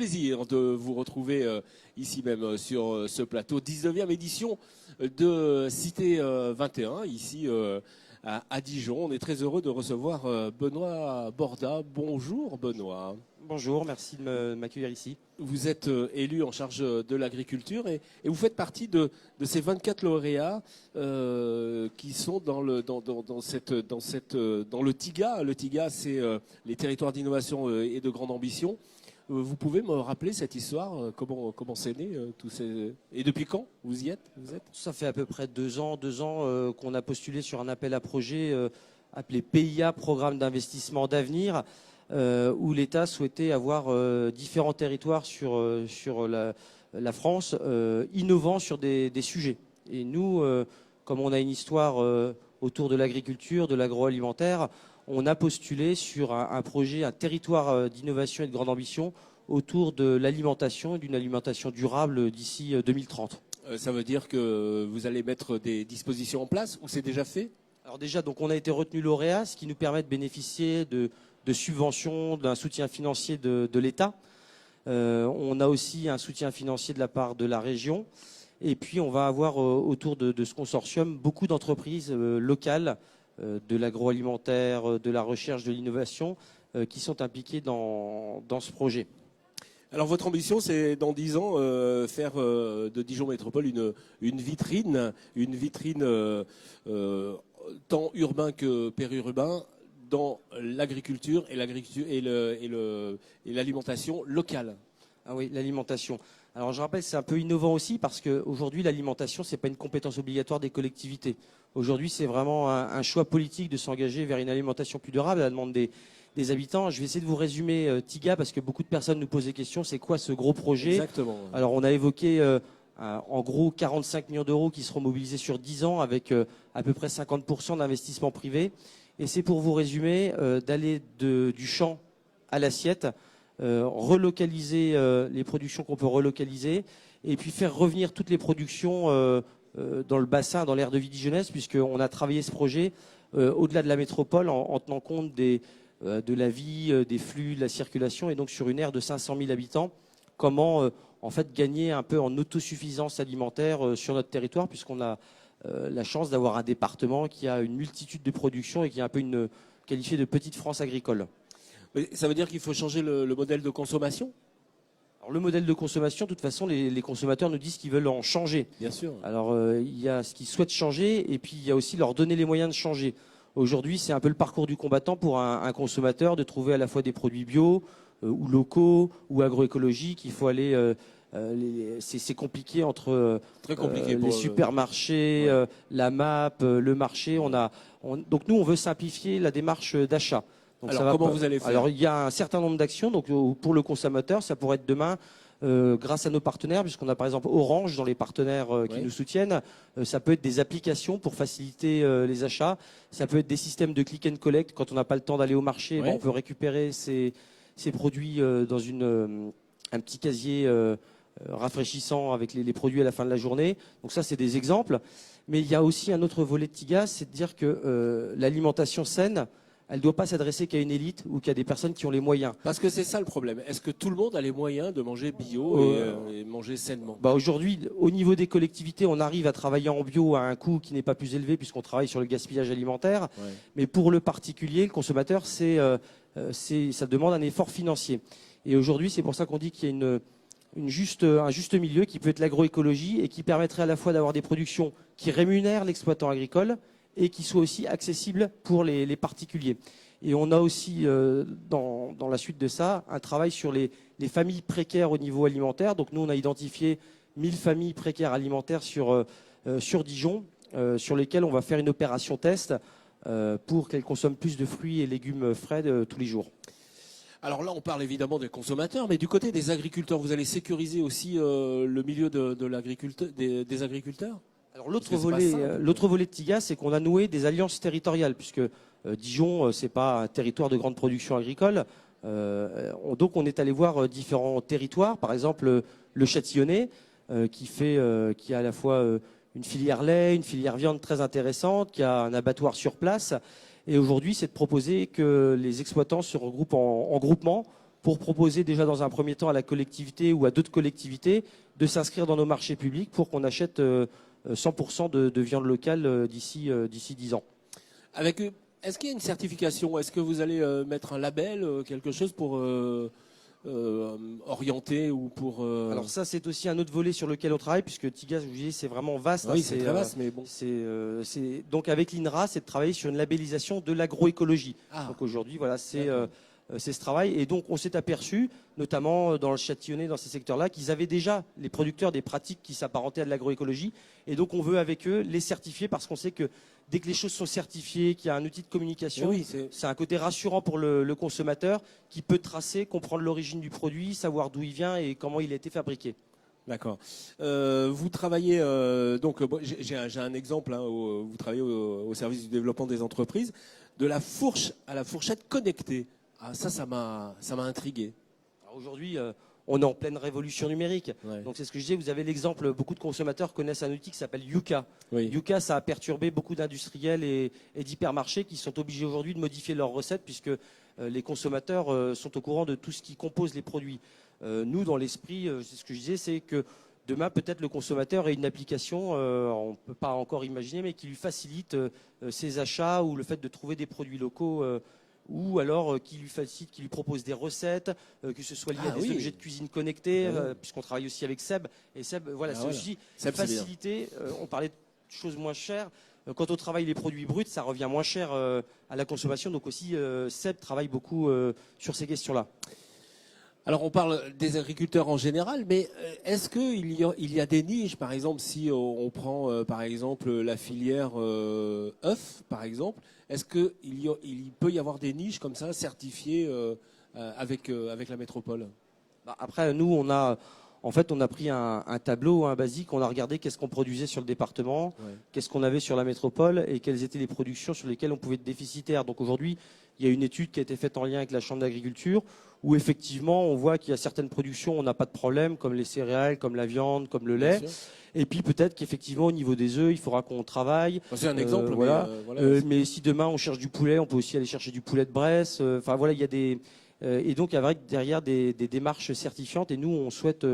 plaisir de vous retrouver ici même sur ce plateau. 19e édition de Cité 21, ici à Dijon. On est très heureux de recevoir Benoît Borda. Bonjour Benoît. Bonjour, merci de m'accueillir ici. Vous êtes élu en charge de l'agriculture et vous faites partie de ces 24 lauréats qui sont dans le TIGA. Le TIGA, c'est les territoires d'innovation et de grande ambition. Vous pouvez me rappeler cette histoire, comment c'est né et depuis quand vous êtes Ça fait à peu près 2 ans qu'on a postulé sur un appel à projet appelé PIA, Programme d'investissement d'avenir, où l'État souhaitait avoir différents territoires sur la France, innovants sur des sujets. Et nous, comme on a une histoire autour de l'agriculture, de l'agroalimentaire, on a postulé sur un projet, un territoire d'innovation et de grande ambition autour de l'alimentation et d'une alimentation durable d'ici 2030. Ça veut dire que vous allez mettre des dispositions en place ou c'est déjà fait ? Alors déjà, donc on a été retenu lauréat, ce qui nous permet de bénéficier de subventions, d'un soutien financier de l'État. On a aussi un soutien financier de la part de la région. Et puis on va avoir autour de ce consortium beaucoup d'entreprises locales, de l'agroalimentaire, de la recherche, de l'innovation, qui sont impliquées dans ce projet. Alors votre ambition, c'est dans 10 ans faire de Dijon Métropole une vitrine tant urbain que périurbain dans l'agriculture et l'alimentation locale. Ah oui, l'alimentation. Alors je rappelle, c'est un peu innovant aussi parce qu'aujourd'hui, l'alimentation, c'est pas une compétence obligatoire des collectivités. Aujourd'hui, c'est vraiment un choix politique de s'engager vers une alimentation plus durable à la demande des habitants. Je vais essayer de vous résumer TIGA parce que beaucoup de personnes nous posent des questions. C'est quoi ce gros projet ? Exactement. Alors on a évoqué en gros 45 millions d'euros qui seront mobilisés sur 10 ans avec à peu près 50% d'investissement privé. Et c'est pour vous résumer d'aller du champ à l'assiette, relocaliser les productions qu'on peut relocaliser et puis faire revenir toutes les productions dans le bassin, dans l'aire de vie dijonnaise, puisqu'on a travaillé ce projet au-delà de la métropole en tenant compte de la vie, des flux, de la circulation et donc sur une aire de 500 000 habitants, comment en fait gagner un peu en autosuffisance alimentaire sur notre territoire puisqu'on a la chance d'avoir un département qui a une multitude de productions et qui est un peu qualifié de petite France agricole. Mais ça veut dire qu'il faut changer le modèle de consommation ? Alors, le modèle de consommation, de toute façon, les consommateurs nous disent qu'ils veulent en changer. Bien sûr. Alors, il y a ce qu'ils souhaitent changer et puis il y a aussi leur donner les moyens de changer. Aujourd'hui, c'est un peu le parcours du combattant pour un consommateur de trouver à la fois des produits bio ou locaux ou agroécologiques. Il faut aller... c'est compliqué entre Très compliqué les supermarchés, ouais. la MAP, le marché. Donc nous, on veut simplifier la démarche d'achat. Donc alors comment vous allez faire ? Alors il y a un certain nombre d'actions. Donc pour le consommateur, ça pourrait être demain, grâce à nos partenaires, puisqu'on a par exemple Orange dans les partenaires qui nous soutiennent. Ça peut être des applications pour faciliter les achats. Ça peut être des systèmes de click and collect. Quand on n'a pas le temps d'aller au marché, on peut récupérer ces produits dans un petit casier rafraîchissant avec les produits à la fin de la journée. Donc ça, c'est des exemples. Mais il y a aussi un autre volet de TIGA, c'est de dire que l'alimentation saine, elle ne doit pas s'adresser qu'à une élite ou qu'à des personnes qui ont les moyens. Parce que c'est ça le problème. Est-ce que tout le monde a les moyens de manger bio et manger sainement ? Aujourd'hui, au niveau des collectivités, on arrive à travailler en bio à un coût qui n'est pas plus élevé puisqu'on travaille sur le gaspillage alimentaire. Ouais. Mais pour le particulier, le consommateur, ça demande un effort financier. Et aujourd'hui, c'est pour ça qu'on dit qu'il y a un juste milieu qui peut être l'agroécologie et qui permettrait à la fois d'avoir des productions qui rémunèrent l'exploitant agricole et qui soient aussi accessibles pour les particuliers. Et on a aussi, dans la suite de ça, un travail sur les familles précaires au niveau alimentaire. Donc nous, on a identifié 1000 familles précaires alimentaires sur Dijon, sur lesquelles on va faire une opération test pour qu'elles consomment plus de fruits et légumes frais tous les jours. Alors là, on parle évidemment des consommateurs, mais du côté des agriculteurs, vous allez sécuriser aussi le milieu des agriculteurs ? Alors l'autre volet de TIGA, c'est qu'on a noué des alliances territoriales, puisque Dijon, c'est pas un territoire de grande production agricole. Donc on est allé voir différents territoires, par exemple le Châtillonnais, qui a à la fois une filière lait, une filière viande très intéressante, qui a un abattoir sur place. Et aujourd'hui, c'est de proposer que les exploitants se regroupent en groupement pour proposer déjà dans un premier temps à la collectivité ou à d'autres collectivités de s'inscrire dans nos marchés publics pour qu'on achète 100% de viande locale d'ici 10 ans. Est-ce qu'il y a une certification? Est-ce que vous allez mettre un label, quelque chose pour orienter ou pour Alors ça, c'est aussi un autre volet sur lequel on travaille, puisque TIGA, je vous dis, c'est vraiment vaste. Oui, c'est très vaste, mais bon. Donc avec l'INRA, c'est de travailler sur une labellisation de l'agroécologie. Ah. Donc aujourd'hui, voilà, c'est ce travail. Et donc on s'est aperçu, notamment dans le Châtillonnais, dans ces secteurs-là, qu'ils avaient déjà, les producteurs, des pratiques qui s'apparentaient à de l'agroécologie. Et donc on veut avec eux les certifier, parce qu'on sait que dès que les choses sont certifiées, qu'il y a un outil de communication, oui, c'est un côté rassurant pour le consommateur qui peut tracer, comprendre l'origine du produit, savoir d'où il vient et comment il a été fabriqué. D'accord. Vous travaillez donc j'ai un exemple. Hein, vous travaillez au service du développement des entreprises, de la fourche à la fourchette connectée. Ah, ça m'a intrigué. Aujourd'hui, on est en pleine révolution numérique. Ouais. Donc c'est ce que je disais. Vous avez l'exemple. Beaucoup de consommateurs connaissent un outil qui s'appelle Yuka. Oui. Yuka, ça a perturbé beaucoup d'industriels et d'hypermarchés qui sont obligés aujourd'hui de modifier leurs recettes puisque les consommateurs sont au courant de tout ce qui compose les produits. Nous, dans l'esprit, c'est ce que je disais, c'est que demain, peut-être le consommateur ait une application, on ne peut pas encore imaginer, mais qui lui facilite ses achats ou le fait de trouver des produits locaux, ou alors qui lui facilite, qui lui propose des recettes, que ce soit lié à des objets de cuisine connectés, puisqu'on travaille aussi avec Seb. Et Seb, voilà, c'est aussi faciliter. On parlait de choses moins chères. Quand on travaille les produits bruts, ça revient moins cher à la consommation. Donc aussi, Seb travaille beaucoup sur ces questions-là. Alors on parle des agriculteurs en général, mais est-ce qu'il y a des niches, par exemple, si on prend par exemple la filière œufs, par exemple, est-ce qu'il peut y avoir des niches comme ça certifiées avec la métropole? Après, nous, on a pris un tableau, un basique, on a regardé qu'est-ce qu'on produisait sur le département, qu'est-ce qu'on avait sur la métropole et quelles étaient les productions sur lesquelles on pouvait être déficitaire. Donc aujourd'hui, il y a une étude qui a été faite en lien avec la Chambre d'agriculture où effectivement on voit qu'il y a certaines productions où on n'a pas de problème, comme les céréales, comme la viande, comme le lait. Et puis peut-être qu'effectivement au niveau des œufs, il faudra qu'on travaille. C'est un exemple. Mais si demain on cherche du poulet, on peut aussi aller chercher du poulet de Bresse. Enfin voilà, il y a des... et donc avec derrière des démarches certifiantes. Et nous, on souhaite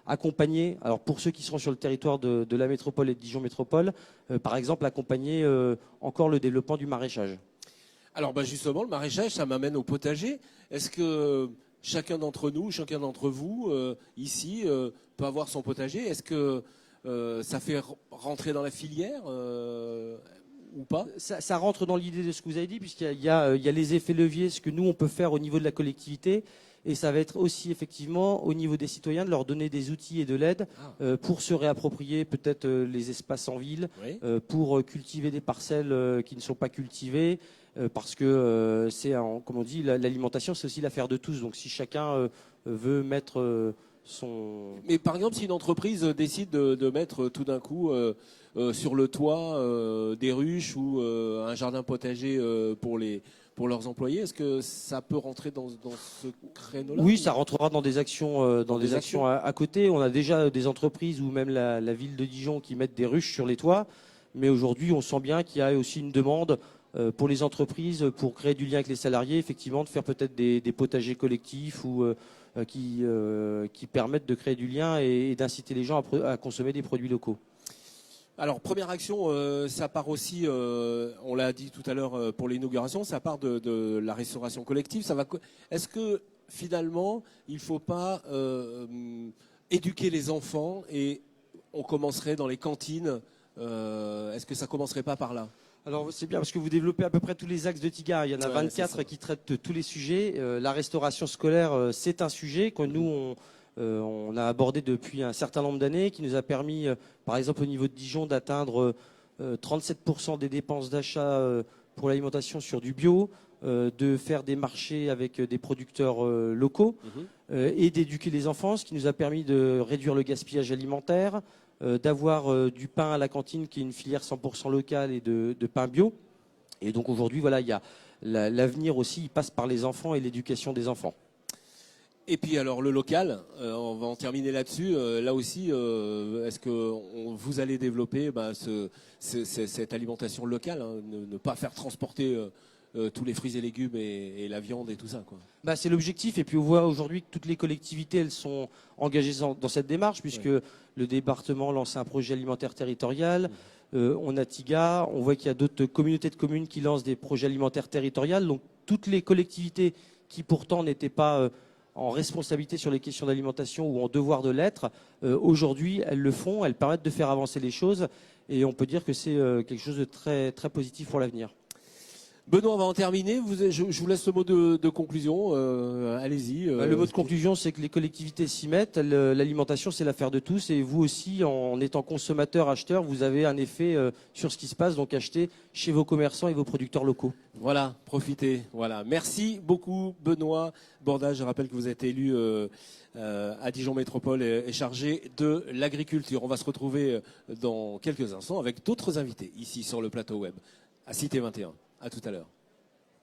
accompagner, alors pour ceux qui seront sur le territoire de la métropole et de Dijon Métropole, par exemple accompagner encore le développement du maraîchage. Alors justement, le maraîchage, ça m'amène au potager. Est-ce que chacun d'entre nous, chacun d'entre vous, ici, peut avoir son potager? Est-ce que ça fait rentrer dans la filière ou pas? Ça rentre dans l'idée de ce que vous avez dit, puisqu'il y a les effets leviers, ce que nous, on peut faire au niveau de la collectivité. Et ça va être aussi effectivement au niveau des citoyens de leur donner des outils et de l'aide pour se réapproprier peut-être les espaces en ville, pour cultiver des parcelles qui ne sont pas cultivées. Parce que c'est, comme on dit, l'alimentation, c'est aussi l'affaire de tous. Donc si chacun veut mettre son... Mais par exemple, si une entreprise décide de mettre tout d'un coup sur le toit des ruches ou un jardin potager pour leurs employés, est-ce que ça peut rentrer dans ce créneau-là? Oui, ça rentrera dans des actions, des actions à côté. On a déjà des entreprises ou même la ville de Dijon qui mettent des ruches sur les toits. Mais aujourd'hui, on sent bien qu'il y a aussi une demande pour les entreprises, pour créer du lien avec les salariés, effectivement, de faire peut-être des potagers collectifs ou qui permettent de créer du lien et d'inciter les gens à consommer des produits locaux. Alors, première action, ça part aussi, on l'a dit tout à l'heure pour l'inauguration, ça part de la restauration collective. Est-ce que finalement, il ne faut pas éduquer les enfants et on commencerait dans les cantines? Est-ce que ça commencerait pas par là? Alors c'est bien parce que vous développez à peu près tous les axes de TIGA. Il y en a 24 qui traitent de tous les sujets. La restauration scolaire, c'est un sujet que nous, on a abordé depuis un certain nombre d'années, qui nous a permis, par exemple au niveau de Dijon, d'atteindre 37% des dépenses d'achat pour l'alimentation sur du bio, de faire des marchés avec des producteurs locaux et d'éduquer les enfants, ce qui nous a permis de réduire le gaspillage alimentaire, d'avoir du pain à la cantine qui est une filière 100% locale et de pain bio. Et donc aujourd'hui, voilà, il y a l'avenir aussi, il passe par les enfants et l'éducation des enfants. Et puis alors le local, on va en terminer là-dessus. Là aussi, est-ce que vous allez développer cette alimentation locale, hein, ne pas faire transporter tous les fruits et légumes et la viande et tout ça, quoi. Bah, c'est l'objectif. Et puis on voit aujourd'hui que toutes les collectivités elles sont engagées dans cette démarche, puisque le département lance un projet alimentaire territorial. On a TIGA, on voit qu'il y a d'autres communautés de communes qui lancent des projets alimentaires territoriaux. Donc toutes les collectivités qui pourtant n'étaient pas en responsabilité sur les questions d'alimentation ou en devoir de l'être, aujourd'hui elles le font, elles permettent de faire avancer les choses et on peut dire que c'est quelque chose de très, très positif pour l'avenir. Benoît, on va en terminer. Je vous laisse le mot de conclusion. Allez-y. Le mot de conclusion, c'est que les collectivités s'y mettent. L'alimentation, c'est l'affaire de tous. Et vous aussi, en étant consommateur, acheteur, vous avez un effet sur ce qui se passe. Donc achetez chez vos commerçants et vos producteurs locaux. Voilà, profitez. Voilà. Merci beaucoup, Benoît Bordas. Je rappelle que vous êtes élu à Dijon Métropole et chargé de l'agriculture. On va se retrouver dans quelques instants avec d'autres invités ici sur le plateau web à Cité 21. À tout à l'heure.